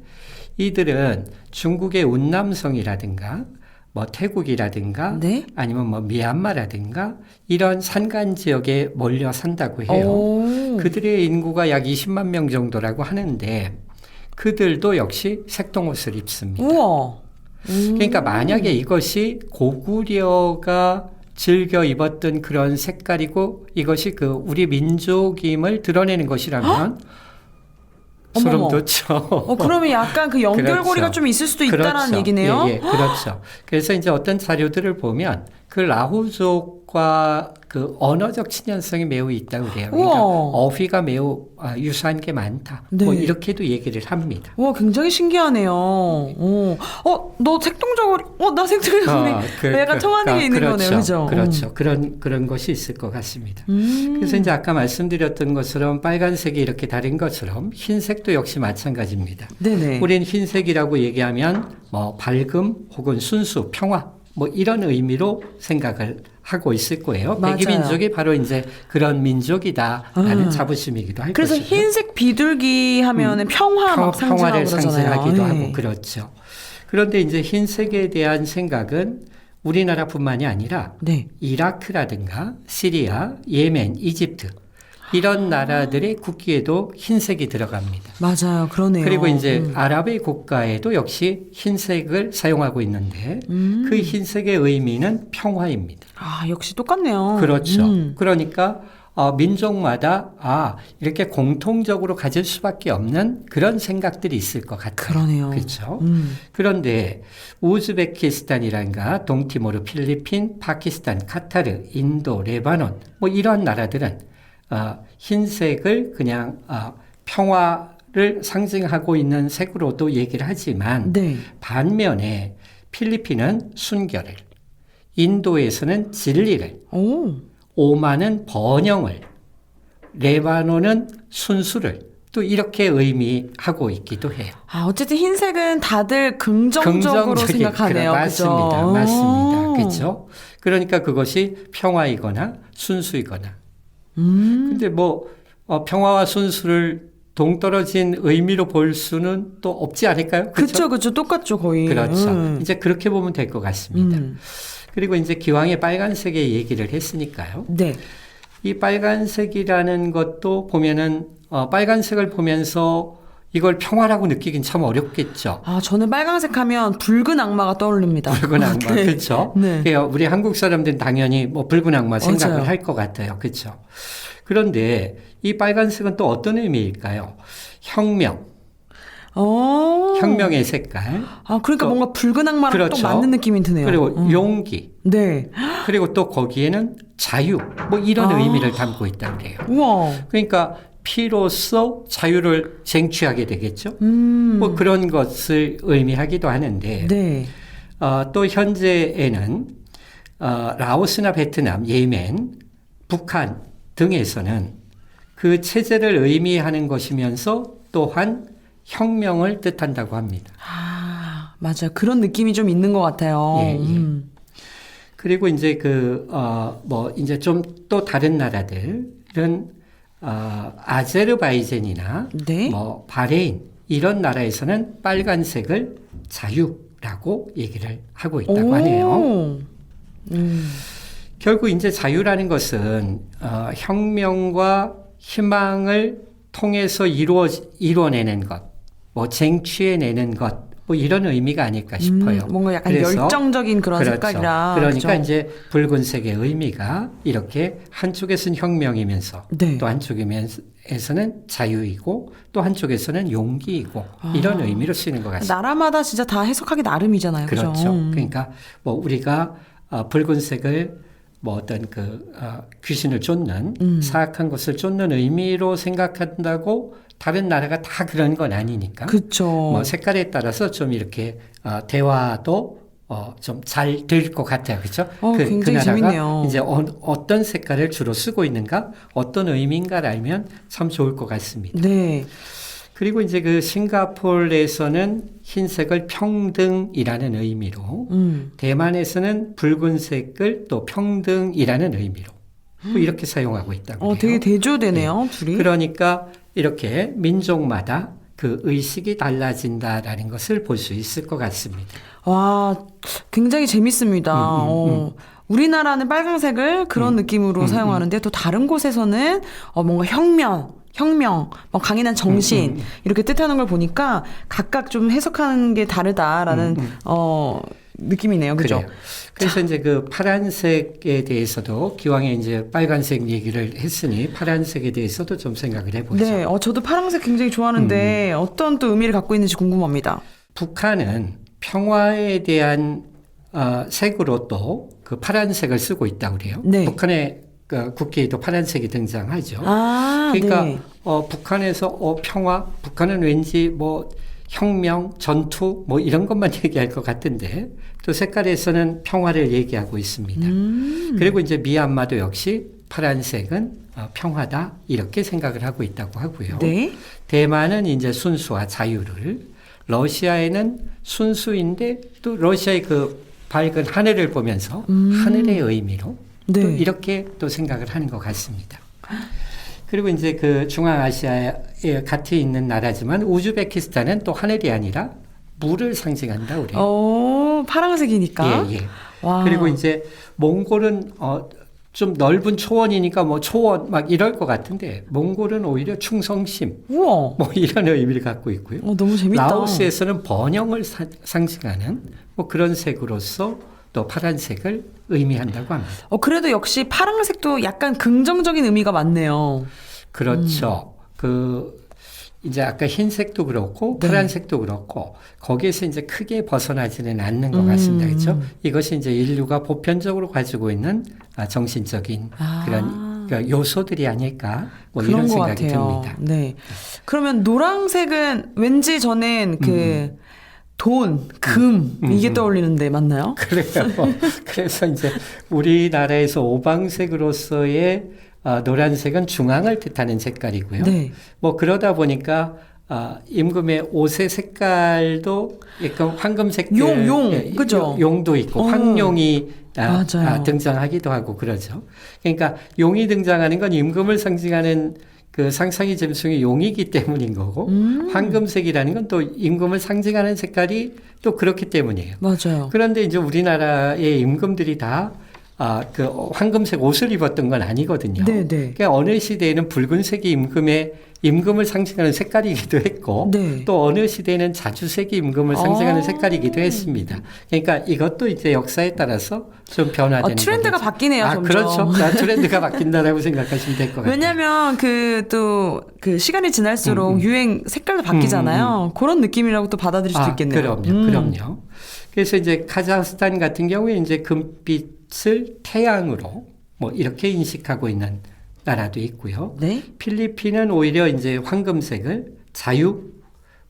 이들은 중국의 운남성이라든가 뭐 태국이라든가 네. 아니면 뭐 미얀마라든가 이런 산간 지역에 몰려 산다고 해요. 오. 그들의 인구가 약 20만 명 정도라고 하는데 그들도 역시 색동옷을 입습니다. 우와. 그러니까 만약에 이것이 고구려가 즐겨 입었던 그런 색깔이고 이것이 그 우리 민족임을 드러내는 것이라면 소름 어머머. 돋죠. 그러면 약간 그 연결고리가 그렇죠. 좀 있을 수도 있다라는 그렇죠. 얘기네요. 예, 예, 그렇죠. 그래서 이제 어떤 자료들을 보면 그 라후족과 그 언어적 친연성이 매우 있다고 그래요. 그러니까 우와. 어휘가 매우 유사한 게 많다. 뭐 네. 이렇게도 얘기를 합니다. 와, 굉장히 신기하네요. 너 색동저고리, 나 색동저고리. 약간 통하는 게 있는 거네요. 그죠? 그렇죠. 그런 것이 있을 것 같습니다. 그래서 이제 아까 말씀드렸던 것처럼 빨간색이 이렇게 다른 것처럼 흰색도 역시 마찬가지입니다. 네네. 우린 흰색이라고 얘기하면 뭐 밝음 혹은 순수, 평화 뭐 이런 의미로 생각을 하고 있을 거예요. 맞아요. 백이민족이 바로 이제 그런 민족이다라는 자부심이기도 할 그래서 것이고. 흰색 비둘기 하면은 평화 막 상징하고 평화를 그러잖아요. 상징하기도 네. 하고 그렇죠. 그런데 이제 흰색에 대한 생각은 우리나라뿐만이 아니라 네. 이라크라든가 시리아, 예멘, 이집트 이런 나라들의 국기에도 흰색이 들어갑니다. 맞아요. 그러네요. 그리고 이제 아랍의 국가에도 역시 흰색을 사용하고 있는데 그 흰색의 의미는 평화입니다. 아, 역시 똑같네요. 그렇죠. 그러니까 민족마다 이렇게 공통적으로 가질 수밖에 없는 그런 생각들이 있을 것 같아요. 그러네요. 그렇죠. 그런데 우즈베키스탄이란가 동티모르, 필리핀, 파키스탄, 카타르, 인도, 레바논 뭐 이러한 나라들은 흰색을 그냥 평화를 상징하고 있는 색으로도 얘기를 하지만 네. 반면에 필리핀은 순결을, 인도에서는 진리를, 오. 오만은 번영을, 레바논은 순수를 또 이렇게 의미하고 있기도 해요. 어쨌든 흰색은 다들 긍정적으로 생각하네요. 맞습니다. 그죠? 맞습니다. 그렇죠. 그러니까 그것이 평화이거나 순수이거나. 근데 뭐 평화와 순수를 동떨어진 의미로 볼 수는 또 없지 않을까요? 그렇죠. 그렇죠. 똑같죠, 거의. 그렇죠. 이제 그렇게 보면 될 것 같습니다. 그리고 이제 기왕에 빨간색의 얘기를 했으니까요. 네. 이 빨간색이라는 것도 보면은 빨간색을 보면서 이걸 평화라고 느끼긴 참 어렵겠죠. 저는 빨강색 하면 붉은 악마가 떠오릅니다. 붉은 악마, 네. 그렇죠? 네. 우리 한국 사람들은 당연히 뭐 붉은 악마 생각을 맞아요. 할 것 같아요, 그렇죠? 그런데 이 빨간색은 또 어떤 의미일까요? 혁명, 혁명의 색깔. 아, 그러니까 또- 뭔가 붉은 악마랑 그렇죠. 또 맞는 느낌이 드네요. 그리고 용기, 네. 그리고 또 거기에는 자유, 뭐 이런 아. 의미를 담고 있다고 그래요. 우와. 그러니까 피로써 자유를 쟁취하게 되겠죠. 뭐 그런 것을 의미하기도 하는데 네. 또 현재에는 라오스나 베트남, 예멘, 북한 등에서는 그 체제를 의미하는 것이면서 또한 혁명을 뜻한다고 합니다. 아, 맞아요. 그런 느낌이 좀 있는 것 같아요. 예, 예. 그리고 이제 이제 좀 또 다른 나라들은 아제르바이잔이나 네. 뭐 바레인 이런 나라에서는 빨간색을 자유라고 얘기를 하고 있다고 하네요. 결국 이제 자유라는 것은 혁명과 희망을 통해서 이루어내는 것, 뭐 쟁취해내는 것, 뭐 이런 의미가 아닐까 싶어요. 뭔가 약간 그래서 열정적인 그런 그렇죠. 색깔이라. 그러니까 그죠? 이제 붉은색의 의미가 이렇게 한쪽에서는 혁명이면서 네. 또 한쪽에서는 자유이고 또 한쪽에서는 용기이고 이런 의미로 쓰이는 것 같습니다. 나라마다 진짜 다 해석하기 나름이잖아요. 그죠? 그렇죠. 그러니까 뭐 우리가 붉은색을 뭐 어떤 귀신을 쫓는 사악한 것을 쫓는 의미로 생각한다고 다른 나라가 다 그런 건 아니니까. 그쵸. 뭐 색깔에 따라서 좀 이렇게 대화도 좀 잘 될 것 같아요. 그렇죠? 굉장히 나라가 재밌네요. 이제 어떤 색깔을 주로 쓰고 있는가, 어떤 의미인가를 알면 참 좋을 것 같습니다. 네. 그리고 이제 그 싱가포르에서는 흰색을 평등이라는 의미로, 대만에서는 붉은색을 또 평등이라는 의미로 뭐 이렇게 사용하고 있다고 해요. 되게 대조되네요, 둘이. 그러니까 이렇게 민족마다 그 의식이 달라진다라는 것을 볼 수 있을 것 같습니다. 와, 굉장히 재밌습니다. 우리나라는 빨강색을 그런 느낌으로 사용하는데 또 다른 곳에서는 뭔가 혁명, 뭐 강인한 정신 이렇게 뜻하는 걸 보니까 각각 좀 해석하는 게 다르다라는 느낌이네요. 그죠? 그래요. 그래서 이제 그 파란색에 대해서도 기왕에 이제 빨간색 얘기를 했으니 파란색에 대해서도 좀 생각을 해보죠. 네, 저도 파란색 굉장히 좋아하는데 어떤 또 의미를 갖고 있는지 궁금합니다. 북한은 평화에 대한 색으로 또 그 파란색을 쓰고 있다고 그래요. 네. 북한의 국기에도 파란색이 등장하죠. 아, 그러니까 네. 북한에서 평화, 북한은 왠지 뭐 혁명, 전투 뭐 이런 것만 얘기할 것 같은데 또 색깔에서는 평화를 얘기하고 있습니다. 그리고 이제 미얀마도 역시 파란색은 평화다 이렇게 생각을 하고 있다고 하고요. 네. 대만은 이제 순수와 자유를, 러시아에는 순수인데 또 러시아의 그 밝은 하늘을 보면서 하늘의 의미로 네. 또 이렇게 또 생각을 하는 것 같습니다. 그리고 이제 그 중앙아시아에 같이 있는 나라지만 우즈베키스탄은 또 하늘이 아니라 물을 상징한다고 그래요. 파란색이니까. 예, 예. 와. 그리고 이제 몽골은 좀 넓은 초원이니까 뭐 초원 막 이럴 것 같은데 몽골은 오히려 충성심 우와. 뭐 이런 의미를 갖고 있고요. 너무 재밌다. 라오스에서는 번영을 상징하는 뭐 그런 색으로서 또 파란색을 의미한다고 합니다. 그래도 역시 파란색도 약간 긍정적인 의미가 많네요. 그렇죠. 이제 아까 흰색도 그렇고 파란색도 그렇고 거기에서 이제 크게 벗어나지는 않는 것 같습니다. 그렇죠? 이것이 이제 인류가 보편적으로 가지고 있는 정신적인 그런 그러니까 요소들이 아닐까 뭐 그런 이런 것 생각이 같아요. 듭니다. 네. 그러면 노란색은 왠지 저는 돈, 금 이게 떠올리는데 맞나요? 그래요. 그래서 이제 우리나라에서 오방색으로서의 노란색은 중앙을 뜻하는 색깔이고요. 네. 뭐 그러다 보니까 임금의 옷의 색깔도 약간 황금색 그죠? 용도 있고 황룡이 맞아요. 등장하기도 하고 그러죠. 그러니까 용이 등장하는 건 임금을 상징하는 그 상상의 짐승이 용이기 때문인 거고 황금색이라는 건 또 임금을 상징하는 색깔이 또 그렇기 때문이에요. 맞아요. 그런데 이제 우리나라의 임금들이 다 그 황금색 옷을 입었던 건 아니거든요. 네네. 그러니까 어느 시대에는 붉은색이 임금을 상징하는 색깔이기도 했고 네. 또 어느 시대에는 자주색이 임금을 상징하는 색깔이기도 했습니다. 그러니까 이것도 이제 역사에 따라서 좀 변화되는 트렌드가 거겠죠. 바뀌네요, 점점. 그렇죠. 트렌드가 바뀐다라고 생각하시면 될 것 같아요. 왜냐면 그 시간이 지날수록 유행 색깔도 바뀌잖아요. 그런 느낌이라고 또 받아들일 수도 있겠네요. 그럼요. 그래서 이제 카자흐스탄 같은 경우에 이제 금빛을 태양으로 뭐 이렇게 인식하고 있는 나라도 있고요. 네. 필리핀은 오히려 이제 황금색을 자유,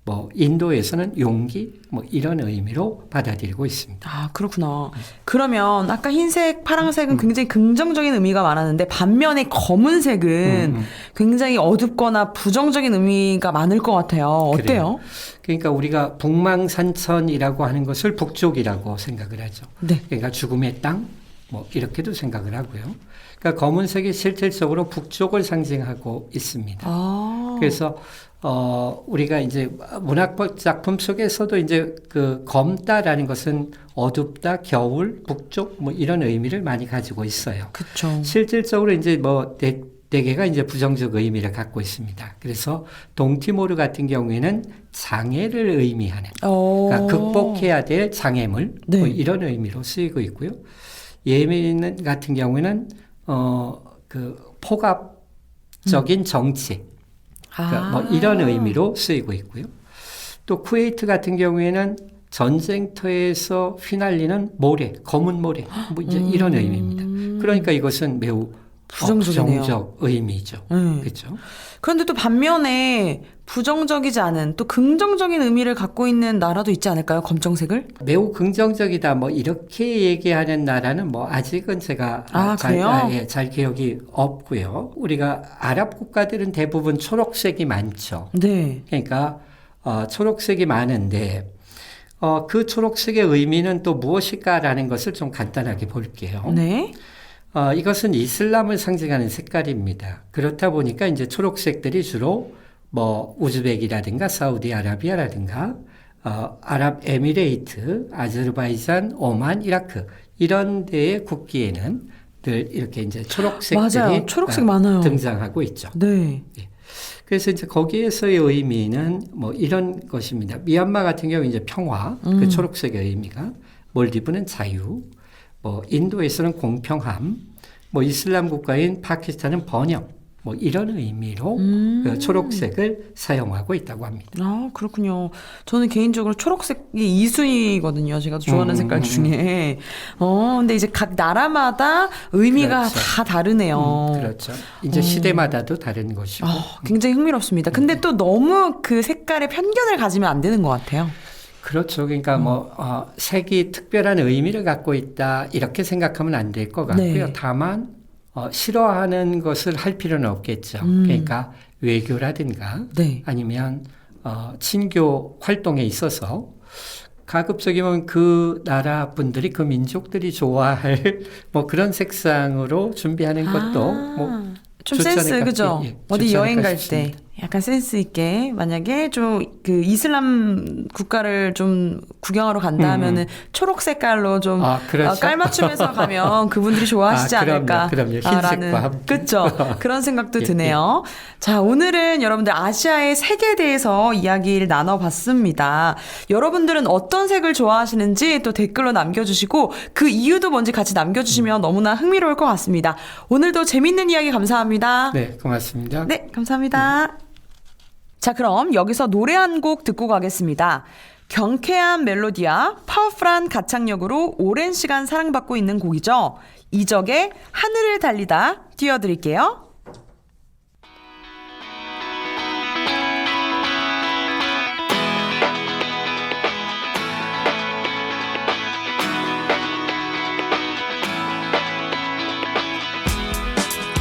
뭐 인도에서는 용기, 뭐 이런 의미로 받아들이고 있습니다. 아, 그렇구나. 그러면 아까 흰색, 파란색은 굉장히 긍정적인 의미가 많았는데 반면에 검은색은 굉장히 어둡거나 부정적인 의미가 많을 것 같아요. 어때요? 그러니까 우리가 북망산천이라고 하는 것을 북쪽이라고 생각을 하죠. 네. 그러니까 죽음의 땅, 뭐 이렇게도 생각을 하고요. 그러니까 검은색이 실질적으로 북쪽을 상징하고 있습니다. 아. 그래서 우리가 이제 문학 작품 속에서도 이제 그 검다라는 것은 어둡다, 겨울, 북쪽 뭐 이런 의미를 많이 가지고 있어요. 그렇죠. 실질적으로 이제 뭐 대개가 이제 부정적 의미를 갖고 있습니다. 그래서 동티모르 같은 경우에는 장애를 의미하는, 그러니까 극복해야 될 장애물 네. 뭐 이런 의미로 쓰이고 있고요. 예멘 같은 경우에는 그 포갑적인 정치, 그러니까 뭐 이런 의미로 쓰이고 있고요. 또 쿠웨이트 같은 경우에는 전쟁터에서 휘날리는 모래, 검은 모래, 뭐 이제 이런 의미입니다. 그러니까 이것은 매우 부정적이네요. 부정적 의미죠. 그렇죠. 그런데 또 반면에 부정적이지 않은 또 긍정적인 의미를 갖고 있는 나라도 있지 않을까요? 검정색을? 매우 긍정적이다 뭐 이렇게 얘기하는 나라는 뭐 아직은 제가 그래요? 잘 기억이 없고요. 우리가 아랍 국가들은 대부분 초록색이 많죠. 네. 그러니까 초록색이 많은데 그 초록색의 의미는 또 무엇일까라는 것을 좀 간단하게 볼게요. 네. 이것은 이슬람을 상징하는 색깔입니다. 그렇다 보니까 이제 초록색들이 주로 뭐 우즈벡이라든가 사우디아라비아라든가 아랍에미레이트, 아제르바이잔, 오만, 이라크 이런 데의 국기에는 늘 이렇게 이제 초록색들이 맞아요. 초록색 많아요. 등장하고 있죠. 네. 그래서 이제 거기에서의 의미는 뭐 이런 것입니다. 미얀마 같은 경우 이제 평화, 그 초록색의 의미가, 몰디브는 자유, 뭐 인도에서는 공평함, 뭐 이슬람 국가인 파키스탄은 번영, 뭐 이런 의미로 그 초록색을 사용하고 있다고 합니다. 아, 그렇군요. 저는 개인적으로 초록색이 2순위거든요. 제가 좋아하는 색깔 중에. 근데 이제 각 나라마다 의미가 그렇죠. 다 다르네요. 그렇죠. 이제 시대마다도 다른 것이고. 굉장히 흥미롭습니다. 근데 또 너무 그 색깔에 편견을 가지면 안 되는 것 같아요. 그렇죠. 그러니까 뭐 색이 특별한 의미를 갖고 있다 이렇게 생각하면 안 될 것 같고요. 네. 다만 싫어하는 것을 할 필요는 없겠죠. 그러니까 외교라든가 네. 아니면 친교 활동에 있어서 가급적이면 그 나라 분들이 그 민족들이 좋아할 뭐 그런 색상으로 준비하는 것도 뭐 좀 좋지 센스, 않을까? 그죠? 예, 어디 좋지 여행 않을까 갈 때 싶습니다. 약간 센스 있게 만약에 좀 그 이슬람 국가를 좀 구경하러 간다 하면은 초록 색깔로 좀 그렇죠. 깔맞춤해서 가면 그분들이 좋아하시지 않을까? 그럼요. 흰색과 함께. 그렇죠. 그런 생각도 드네요. 자, 오늘은 여러분들 아시아의 색에 대해서 이야기를 나눠봤습니다. 여러분들은 어떤 색을 좋아하시는지 또 댓글로 남겨주시고 그 이유도 뭔지 같이 남겨주시면 너무나 흥미로울 것 같습니다. 오늘도 재밌는 이야기 감사합니다. 네, 고맙습니다. 네, 감사합니다. 자, 그럼 여기서 노래 한 곡 듣고 가겠습니다. 경쾌한 멜로디와 파워풀한 가창력으로 오랜 시간 사랑받고 있는 곡이죠. 이적의 하늘을 달리다 띄워드릴게요.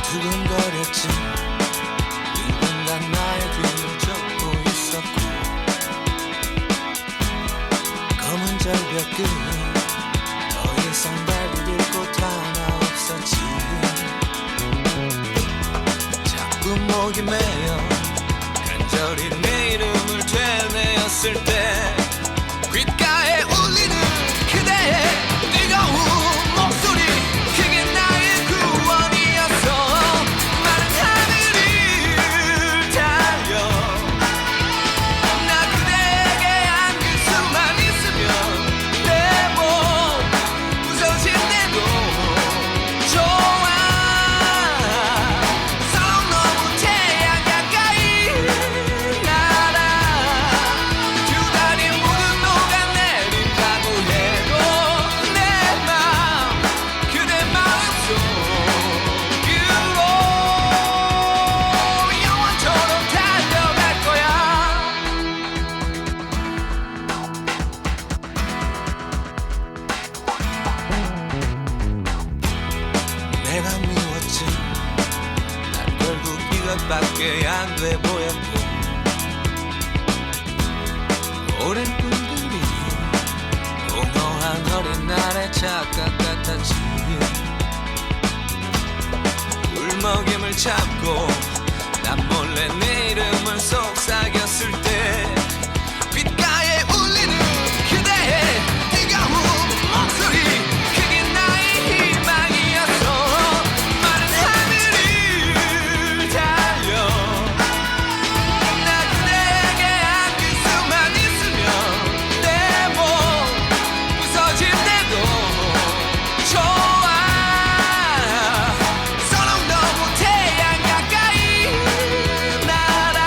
두근거렸지 누군가 나의 뒤를 쫓고 있었고 검은 절벽 끝 더 이상 발디딜 곳 하나 없었지 자꾸 목이 메여 간절히 내 이름을 되뇌었을 때 귓가에 울리는 그대의 뜨거운 목소리 그게 것밖에 안 돼 보였고 오랜 꿈들이 공허한 어린 날의 착각 같았지 울먹임을 참고 난 몰래 내 이름을 속삭였을 때 귓가에 울리는 그대의 뜨거운 목소리 그게 나의 희망이었어 마른 하늘을 달려 나 그대에게 안길 수만 있으면 내 몸 부서질 때도 좋아 서로 너무 태양 가까이 날아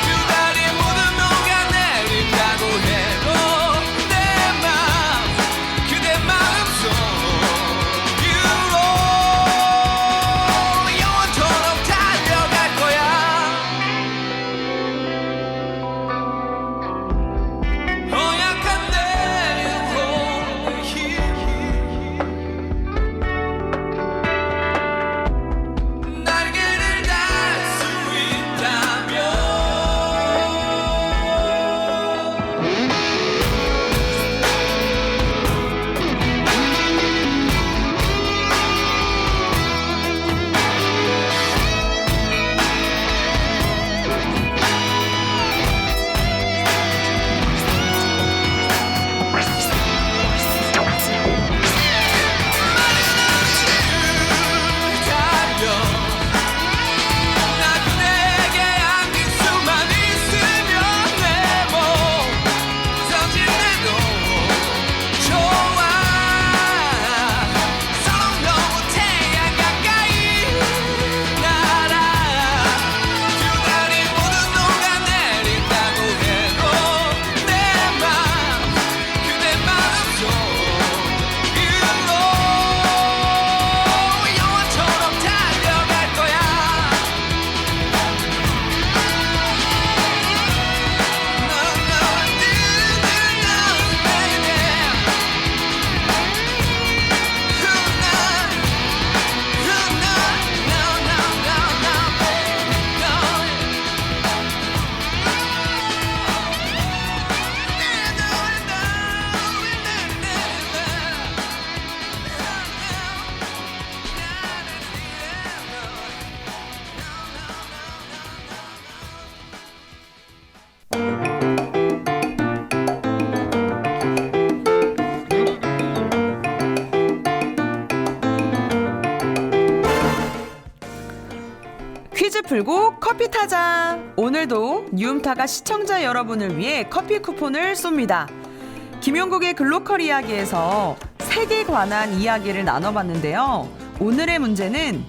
두 다리 모두 녹아내린다고 해도 내 맘 그대 마음속 유로 영원토록 달려갈 거야 허약한 내 영혼을 날개를 달 수 있다면 달려 나 그대에게 안길 수만 있으면 내 몸 부서질 때도 좋아 서로 너무 태양 가까이 날아 두 다리 모두 녹아내린다고 해도 내 맘 그대 마음속 유로 영원토록 달려갈 거야 퀴즈 풀고 커피 타자. 오늘도 뉴음타가 시청자 여러분을 위해 커피 쿠폰을 쏩니다. 김용국의 글로컬 이야기에서 색에 관한 이야기를 나눠봤는데요. 오늘의 문제는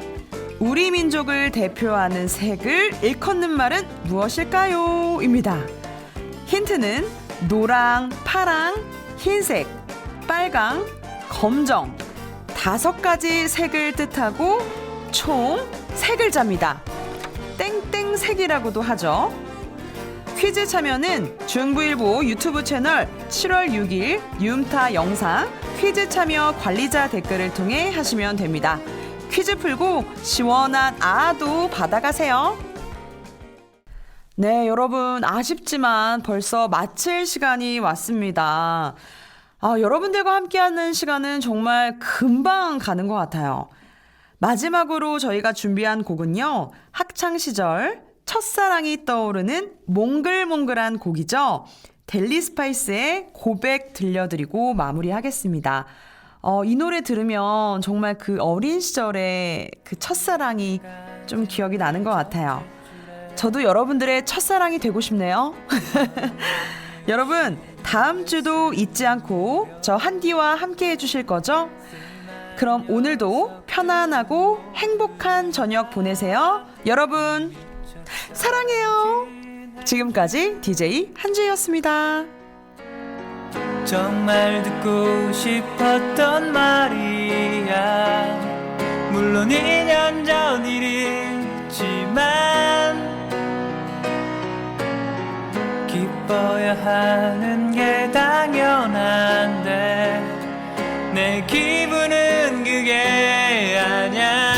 우리 민족을 대표하는 색을 일컫는 말은 무엇일까요? 입니다. 힌트는 노랑, 파랑, 흰색, 빨강, 검정 5가지 색을 뜻하고 총 3글자입니다. 땡땡색이라고도 하죠. 퀴즈 참여는 중부일보 유튜브 채널 7월 6일 뉴음타 영상 퀴즈 참여 관리자 댓글을 통해 하시면 됩니다. 퀴즈 풀고 시원한 아도 받아가세요. 네, 여러분 아쉽지만 벌써 마칠 시간이 왔습니다. 여러분들과 함께하는 시간은 정말 금방 가는 것 같아요. 마지막으로 저희가 준비한 곡은요. 학창시절 첫사랑이 떠오르는 몽글몽글한 곡이죠. 델리 스파이스의 고백 들려드리고 마무리하겠습니다. 이 노래 들으면 정말 그 어린 시절의 그 첫사랑이 좀 기억이 나는 것 같아요. 저도 여러분들의 첫사랑이 되고 싶네요. 여러분 다음 주도 잊지 않고 저 한디와 함께 해주실 거죠? 그럼 오늘도 편안하고 행복한 저녁 보내세요. 여러분 사랑해요. 지금까지 DJ 한주였습니다. 정말 듣고 싶었던 말이야 물론 2년 전 일이지만 기뻐야 하는 게 당연한데 내 기분은 그게 아냐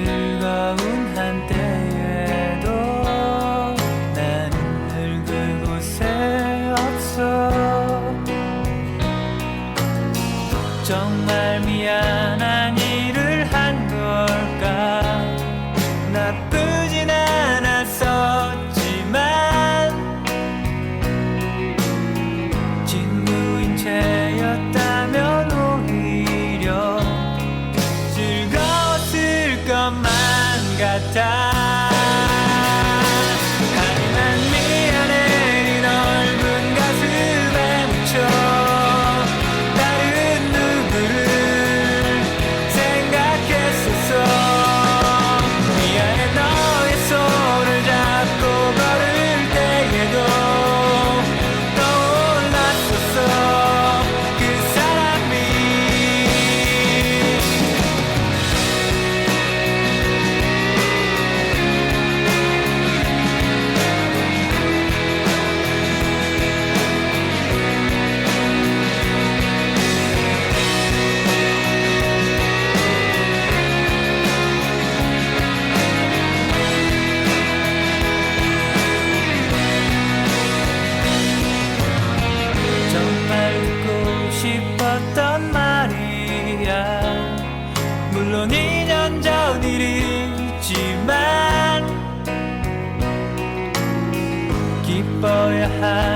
즐거운 한때에도 나는 늘 그곳에 없어. 정말 미안한 일을 한 걸까. 나쁘진 않았었지만 친구인 채였다면 오히려 즐거웠을 것만 같아. 하지만 미안해 네 넓은 가슴에 묻혀 다른 누구를 생각했었어. 미안해 너의 손을 잡고 걸을 때에도 떠올랐었어 그 사람이. 정말 듣고 싶었던 말이야. 물론 2년 전 일이지만 기뻐야 할